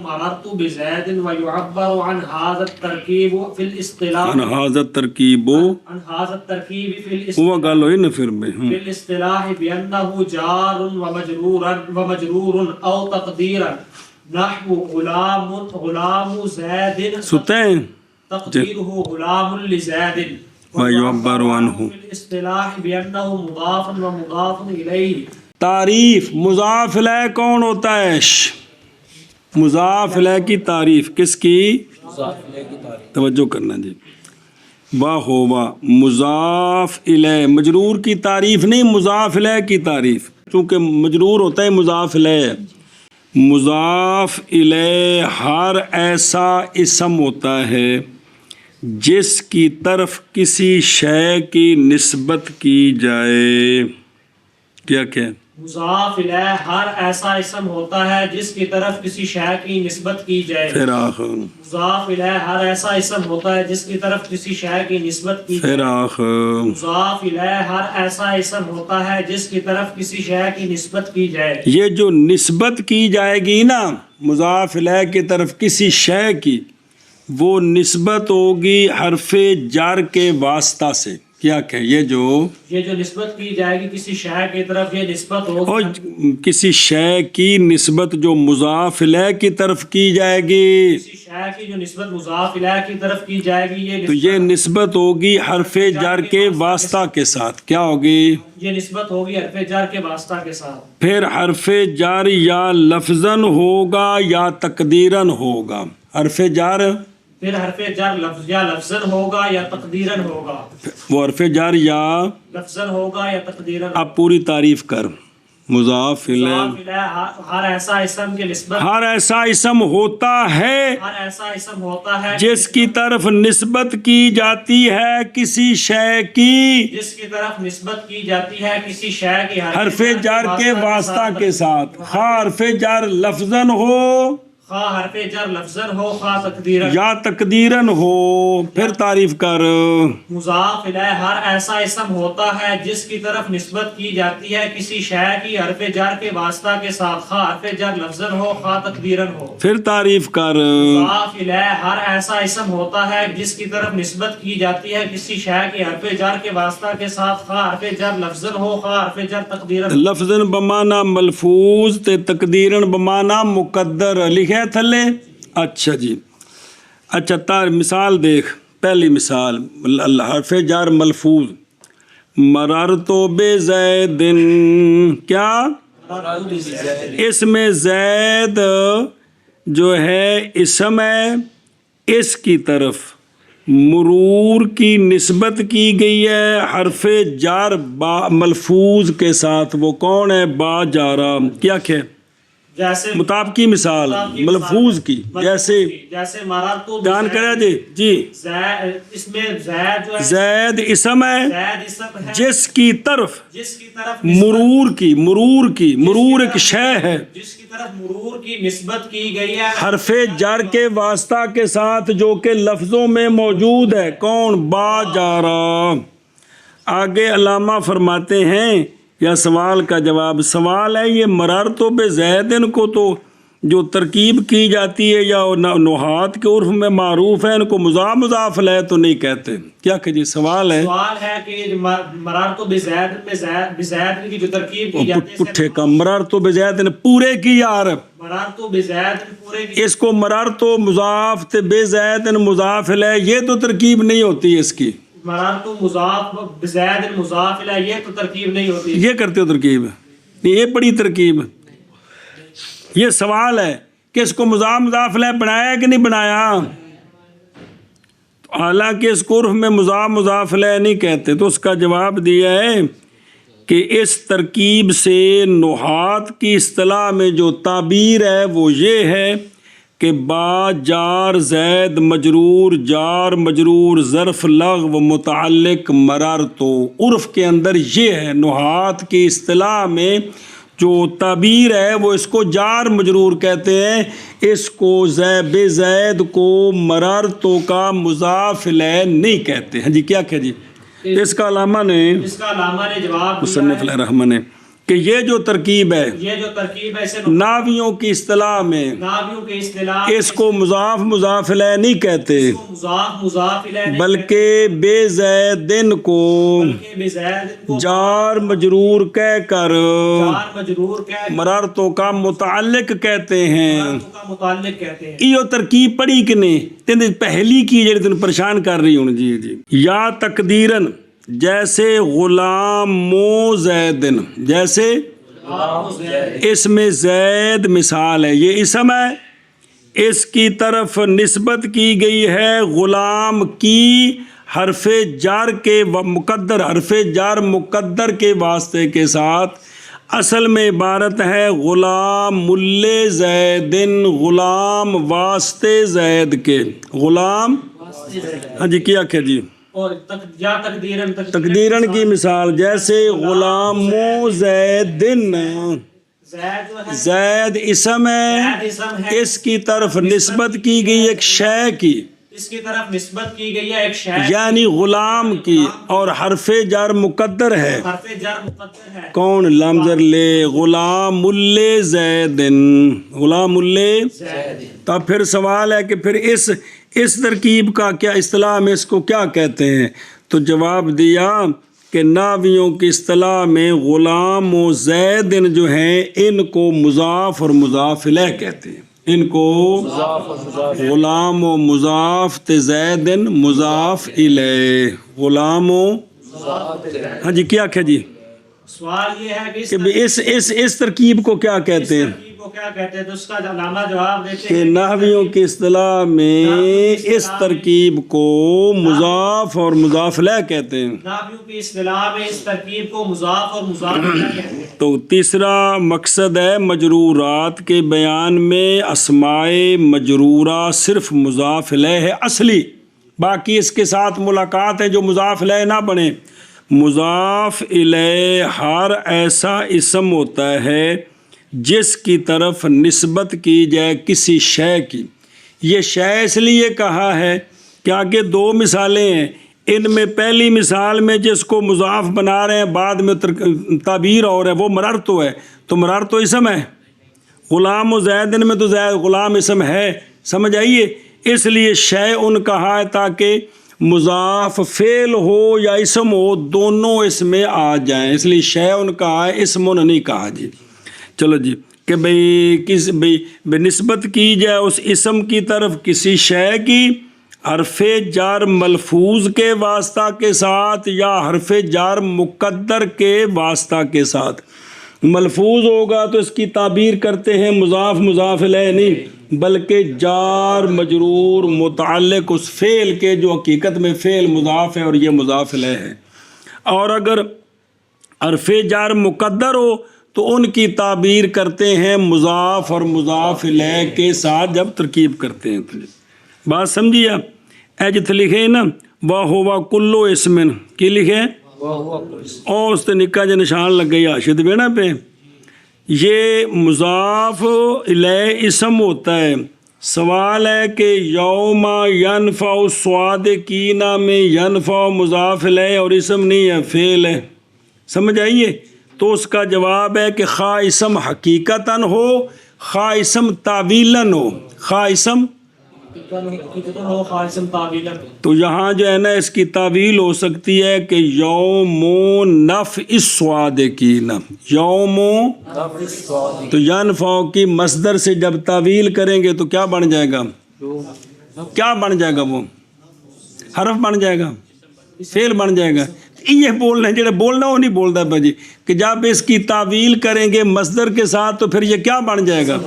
مررت بزيد، ويعبر عن هذا التركيب في الاصطلاح عن هذا الترکیب وہ گل ہوئی نا پھر میں في الاصطلاح بأنه جار ومجرور أو تقديرا نحو غلام زيد، ستے ہیں تقديره غلام لزيد، ويعبر عنه في الاصطلاح بأنه مضاف ومضاف إليه۔ تعریف مضاف الیہ کون ہوتا ہے؟ مضاف الیہ کی تعریف کس کی؟ توجہ کرنا جی، واہ واہ، مضاف الیہ مجرور کی تعریف نہیں، مضاف الیہ کی تعریف، چونکہ مجرور ہوتا ہے مضاف الیہ۔ مضاف الیہ ہر ایسا اسم ہوتا ہے جس کی طرف کسی شے کی نسبت کی جائے. کیا کیا؟ مضاف الیہ ہر ایسا اسم ہوتا ہے جس کی طرف کسی شے کی نسبت کی جائے. پھر آخر مضاف الیہ ہر ایسا اسم ہوتا ہے جس کی طرف کسی شے کی نسبت کی پھر جائے. آخر مضاف الیہ ہر ایسا اسم ہوتا ہے جس کی طرف کسی شے کی نسبت کی جائے. یہ جو نسبت کی جائے گی نا مضاف الیہ کی طرف کسی شے کی، وہ نسبت ہوگی حرف جر کے واسطہ سے. کیا کہ یہ جو نسبت کی جائے گی کسی شے کی طرف، یہ نسبت اور ہوگی کسی شے کی نسبت جو مضاف الیہ کی طرف کی جائے گی، کسی شے کی جو نسبت مضاف الیہ کی طرف کی جائے گی، تو یہ نسبت ہوگی حرف جر کے واسطہ کے ساتھ. کیا ہوگی؟ یہ نسبت ہوگی حرف جر کے واسطہ کے ساتھ. پھر حرف جر یا لفظاً ہوگا یا تقدیراً ہوگا. حرف جر پھر حرف جر لفظ یا لفظاً ہوگا یا تقدیراً ہوگا. وہ حرف جر یا لفظاً ہوگا یا تقدیراً. اب پوری تعریف کر. مضاف الیہ مضاف الیہ ہر ایسا اسم کی نسبت، ہر ایسا اسم ہوتا ہے ہر ایسا اسم ہوتا ہے جس کی طرف نسبت کی جاتی ہے کسی شے کی، جس کی طرف نسبت کی جاتی ہے کسی شے کی حرف جر کے واسطہ کے ساتھ، خواہ حرف جر لفظاً ہو خواہ حرف جر لفظاً ہو خواہ تقدیراً. یا تقدیراً ہو. پھر تعریف کر. مضاف الیہ ہر ایسا اسم ہوتا ہے جس کی طرف نسبت کی جاتی ہے کسی شے کی حرف جر کے واسطہ کے ساتھ، خواہ حرف جر لفظاً ہو خواہ تقدیراً ہو. پھر تعریف کر. مضاف الیہ ہر ایسا اسم ہوتا ہے جس کی طرف نسبت کی جاتی ہے کسی شے کی حرف جر کے واسطہ کے ساتھ، خواہ حرف جر لفظاً ہو خواہ حرف جر تقدیراً. لفظاً بمانا ملفوظ تے تقدیراً بمانا مقدر. لکھے تھلے؟ اچھا جی. اچھا مثال دیکھ. پہلی مثال حرف جر ملفوظ. مررت بزید. کیا؟ اس میں زید جو ہے اسم ہے، اس کی طرف مرور کی نسبت کی گئی ہے حرف جر ملفوظ کے ساتھ. وہ کون ہے؟ با جارا. کیا کہ جیسے مطابقی مثال ملفوظ کی، جیسے مررت بیان کرے جی. اس میں زید جو ہے زید اسم ہے زید اسم ہے جس کی طرف جس کی طرف مرور ایک شے ہے، جس کی طرف مرور کی نسبت کی گئی ہے حرف جر کے واسطہ کے ساتھ جو کہ لفظوں میں موجود ہے. کون؟ با جارا. آگے علامہ فرماتے ہیں یا سوال کا جواب. سوال ہے یہ مررت بزیدن کو تو جو ترکیب کی جاتی ہے یا نحات کے عرف میں معروف ہے، ان کو مضاف الیہ تو نہیں کہتے. کیا کہ جی سوال ہے کہ مررت بزید میں بزید کی جو ترکیب کی جاتی ہے پٹھے کا مررت بزیدن پورے کی یار. مررت بزید پورے کی، اس کو مررت مضاف تے بزیدن مضاف الیہ، یہ تو ترکیب نہیں ہوتی اس کی. مررت مضاف بزید مضاف الیہ، یہ تو ترکیب نہیں ہوتی. یہ کرتے ہو ترکیب؟ یہ بڑی ترکیب. یہ سوال ہے کہ اس کو مضاف الیہ بنایا کہ نہیں بنایا؟ حالانکہ اس کو عرف میں مضاف الیہ نہیں کہتے. تو اس کا جواب دیا ہے کہ اس ترکیب سے نحات کی اصطلاح میں جو تعبیر ہے وہ یہ ہے کہ با جار زید مجرور جار مجرور ظرف لغو متعلق مررت. عرف کے اندر یہ ہے، نحات کی اصطلاح میں جو تعبیر ہے وہ اس کو جار مجرور کہتے ہیں. اس کو زید کو مررتو کا مضاف الیہ نہیں کہتے ہیں. جی کیا کہ جی اس کا علامہ نے جواب مصنف علیہ الرحمہ نے کہ یہ جو ترکیب ہے اسے ناویوں کی اصطلاح میں اس کو مضاف الیہ نہیں کہتے، بلکہ بے زیدن کو جار مجرور کہہ کر مررتوں کا متعلق کہتے ہیں. یہ ترکیب پڑھی کہ نہیں؟ پہلی کی جڑی تن پریشان کر رہی ہوں. جی یا تقدیرن جیسے غلام مو زیدن، جیسے اس میں زید مثال ہے، یہ اسم ہے، اس کی طرف نسبت کی گئی ہے غلام کی حرف جار کے مقدر، حرف جار مقدر کے واسطے کے ساتھ. اصل میں عبارت ہے غلام مل زیدن، غلام واسطے زید کے، غلام ہاں جی کیا کہ جی اور یا تقدیرن تقدیرن کی مثال جیسے غلام زیدن، زید جو ہے زید اسم ہے، زید اسم ہے، اس کی طرف نسبت کی گئی ایک شے کی، اس کی طرف نسبت کی گئی ہے ایک شے یعنی غلام کی، اور حرف جر مقدر ہے، حرف جر مقدر ہے کون؟ لام زر لے، غلام زیدن، غلام زید۔ تو پھر سوال ہے کہ پھر اس ترکیب کا کیا اصطلاح میں اس کو کیا کہتے ہیں؟ تو جواب دیا کہ ناویوں کی اصطلاح میں غلام و زیدن جو ہیں ان کو مضاف اور مضاف الیہ کہتے ہیں، ان کو غلام و مضاف تے زیدن مضاف الیہ، غلام و ہاں جی کیا کہ جی سوال یہ ہے کہ اس ترکیب کو کیا کہتے ہیں؟ ترکیب کو کیا کہتے ہیں؟ تو اس کا علامہ جواب دیتے کہ ہیں نحویوں کی اصطلاح میں اس ترکیب کو مضاف اور مضاف الیہ کہتے ہیں۔ نحویوں کی اصطلاح میں اس ترکیب کو مضاف اور مضاف الیہ کہتے ہیں۔ تو تیسرا مقصد ہے مجرورات کے بیان میں اسماء مجرورہ صرف مضاف الیہ ہے اصلی، باقی اس کے ساتھ ملاقات ہے جو مضاف الیہ نہ بنے۔ مضاف الیہ ہر ایسا اسم ہوتا ہے جس کی طرف نسبت کی جائے کسی شے کی۔ یہ شے اس لیے کہا ہے کہ آگے دو مثالیں ہیں، ان میں پہلی مثال میں جس کو مضاف بنا رہے ہیں بعد میں تعبیر اور ہے وہ مررتو ہے، تو مررتو اسم ہے، غلام و زیدن میں تو زید غلام اسم ہے، سمجھ آئیے؟ اس لیے شیء کہا ہے تاکہ مضاف فعل ہو یا اسم ہو دونوں اس میں آ جائیں، اس لیے شیء کہا ہے، اسم نہیں کہا جی۔ چلو جی کہ بھئی نسبت کی جائے اس اسم کی طرف کسی شے کی حرف جار ملفوظ کے واسطہ کے ساتھ یا حرف جار مقدر کے واسطہ کے ساتھ۔ ملفوظ ہوگا تو اس کی تعبیر کرتے ہیں مضاف مضاف الیہ نہیں بلکہ جار مجرور متعلق اس فعل کے جو حقیقت میں فعل مضاف ہے اور یہ مضاف الیہ ہے، اور اگر حرف جار مقدر ہو تو ان کی تعبیر کرتے ہیں مضاف اور مضاف الیہ کے ساتھ جب ترکیب کرتے ہیں۔ بات سمجھیے آپ؟ ایجت لکھے نا واہ ہوا کلو اسمن کی لکھے اور اس تے نکا جو نشان لگ گئی آشد بینا پہ، یہ مضاف الیہ اسم ہوتا ہے۔ سوال ہے کہ یوم ینفع الصادقین میں ینفع مضاف الیہ اور اسم نہیں ہے، فعل ہے، سمجھ آئیے؟ تو اس کا جواب ہے کہ خواہ اسم حقیقتاً ہو خواہ اسم تعویلاً ہو، خواہ اسم تو یہاں جو ہے نا اس کی تعویل ہو سکتی ہے کہ یوم نفع الصادقین، یوم تو ینفع کی مصدر سے جب تعویل کریں گے تو کیا بن جائے گا؟ کیا بن جائے گا؟ وہ حرف بن جائے گا، فعل بن جائے گا۔ یہ بولنا ہے جڑا بولنا وہ نہیں بولتا بھائی کہ جب اس کی تعویل کریں گے مصدر کے ساتھ تو پھر یہ کیا بن جائے گا؟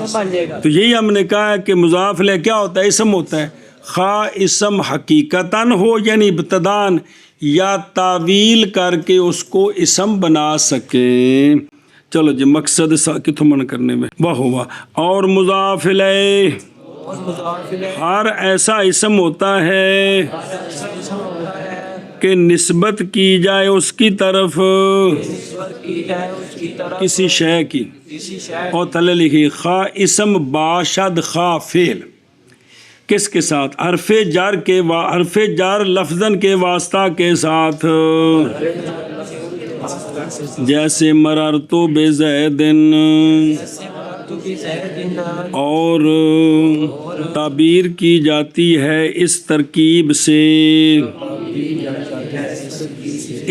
تو یہی ہم نے کہا ہے کہ مضاف الیہ کیا ہوتا ہے؟ اسم ہوتا ہے، خواہ اسم حقیقتاً ہو یعنی ابتداً یا تعویل کر کے اس کو اسم بنا سکیں۔ چلو جی مقصد کتوں من کرنے میں وہ ہوا، اور مضاف الیہ ہر ایسا اسم ہوتا ہے کہ نسبت کی جائے اس کی طرف کسی شے کی، اور تلے لکھی خواہ اسم باشد خواہ فعل، کس کے ساتھ؟ حرف جار کے حرف جار لفظاً کے واسطہ کے ساتھ، جیسے مررتو بزیدن، اور تعبیر کی جاتی ہے اس ترکیب سے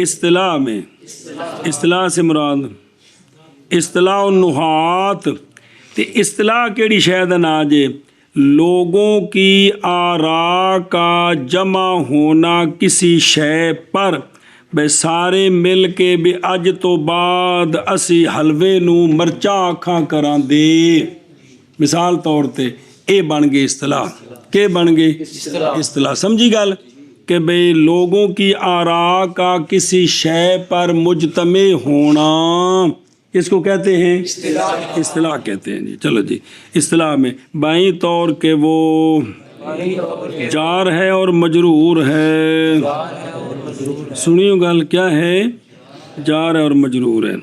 اصطلاح میں، اصطلاح سے مراد اصطلاح النحات، تے اصطلاح کیڑی شاید نہ جے لوگوں کی آراء کا جمع ہونا کسی شے پر، بے سارے مل کے بھی اج تو بعد اسی حلوے نو مرچا آکھاں کراں دے، مثال طور تے اے بن گئے اصطلاح، کہ بن گئے اصطلاح، سمجھی گل کہ بھئی لوگوں کی آراء کا کسی شے پر مجتمع ہونا اس کو کہتے ہیں اصطلاح کہتے ہیں جی۔ چلو جی اصطلاح میں بائیں طور کہ وہ جار ہے اور مجرور ہے. سنیو گل کیا ہے؟ جار ہے اور مجرور ہے.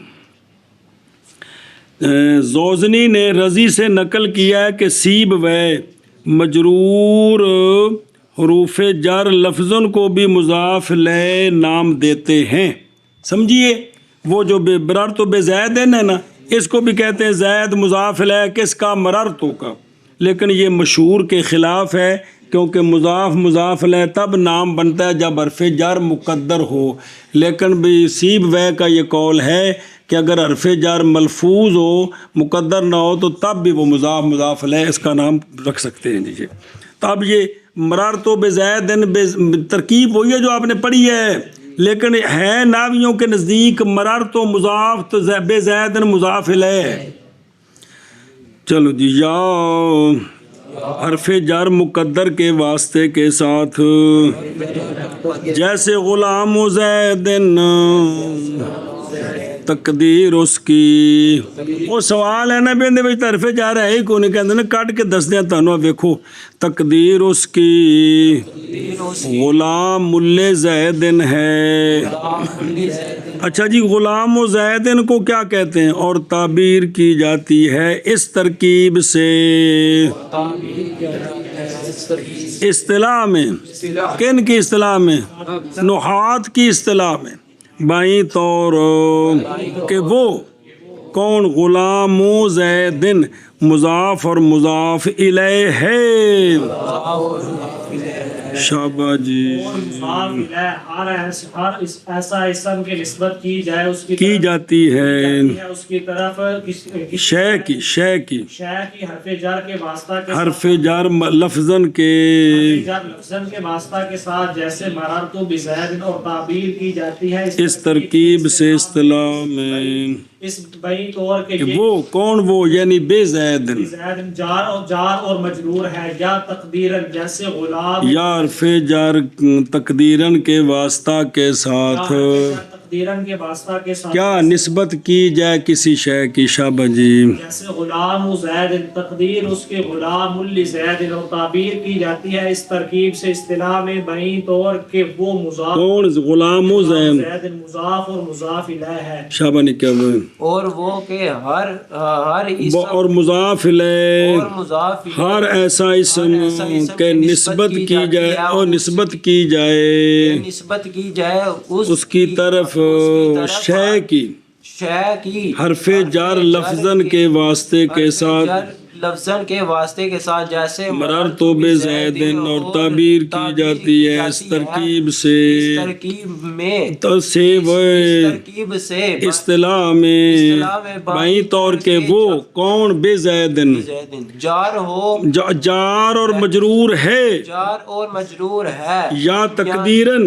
زوزنی نے رضی سے نقل کیا ہے کہ سیب وے مجرور حروف جر لفظن کو بھی مضاف لے نام دیتے ہیں. سمجھیے وہ جو برر تو بے زید ہے نا، اس کو بھی کہتے ہیں زید مضاف لے کس کا؟ مررتو کا. لیکن یہ مشہور کے خلاف ہے، کیونکہ مضاف لے تب نام بنتا ہے جب حرف جر مقدر ہو. لیکن بھی سیب وے کا یہ قول ہے کہ اگر حرف جر ملفوظ ہو مقدر نہ ہو تو تب بھی وہ مضاف لے اس کا نام رکھ سکتے ہیں. جی تو اب یہ مررتو بزید ترکیب وہی ہے جو آپ نے پڑھی ہے، لیکن ہے ناویوں کے نزدیک مررتو مضاف تو بے زید مضاف الیہ. چلو جی، یا حرف جر مقدر کے واسطے کے ساتھ، جیسے غلام زید تقدیر اس کی. وہ سوال ہے نا بھی اندر وچ حرف جر ہے ہی کو نہیں، کہندے نے کٹ کے دس دیاں تانوں. ویکھو تقدیر اس کی غلام زید ہے. اچھا جی، غلام و زیدن کو کیا کہتے ہیں؟ اور تعبیر کی جاتی ہے اس ترکیب سے. اصطلاح میں کن کی اصطلاح میں؟ نحات کی اصطلاح میں بائیں طور کہ وہ کون؟ غلام و زیدن مضاف اور مضاف الیہ ہے. شاباش جی. ہر ایسا اسم کی نسبت کی جائے اس کی جاتی ہے اس کی طرف شے کی حرف جر کے واسطہ کے حرف جر لفظن کے لفظن کے واسطہ کے ساتھ، جیسے مررتو بزید، اور تعبیر کی جاتی ہے اس ترکیب سے اصطلاح میں. اس بئی طور کے وہ کون؟ وہ یعنی بے زید جار اور مجرور ہے، یا تقدیرن جیسے غلام، یا حرف جر تقدیرن کے واسطہ کے ساتھ تقدیرن کے واسطہ کے ساتھ کیا نسبت کی جائے کسی شے کی. شاباش جی. جیسے غلام زید تقدیر اس کے غلام لزید، اور تعبیر کی جاتی ہے اس ترکیب سے اصطلاح میں بئی طور کہ وہ مضاف کون؟ غلام زید مضاف اور مضاف الیہ ہے. شاباش نے کیا وہ اور وہ کہ ہر اسم اور مضاف الیہ ہر ایسا اسم کہ نسبت کی جائے اور نسبت کی جائے اس کی طرف شے کی حرف جر لفظن کے واسطے کے ساتھ لفظن کے واسطے کے ساتھ، جیسے مررتو بزیدن، اور تعبیر کی جاتی ہے اس ترکیب سے اصطلاح میں بائیں طور کے وہ کون؟ بے زیدن جار ہو، جار اور مجرور ہے، یا تقدیرن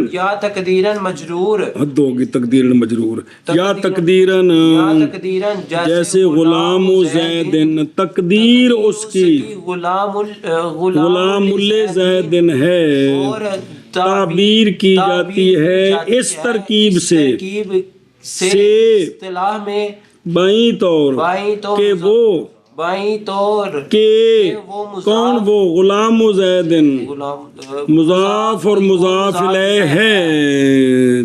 مجرور، حد ہوگی تقدیرن مجرور، یا تقدیرن جیسے غلام زیدن تقدیر اس کی غلام زیدن ہے، اور تعبیر کی جاتی ہے اس ترکیب سے اصطلاح میں بائیں طور کہ وہ کون؟ وہ غلام زیدن مضاف اور مضاف الیہ ہے.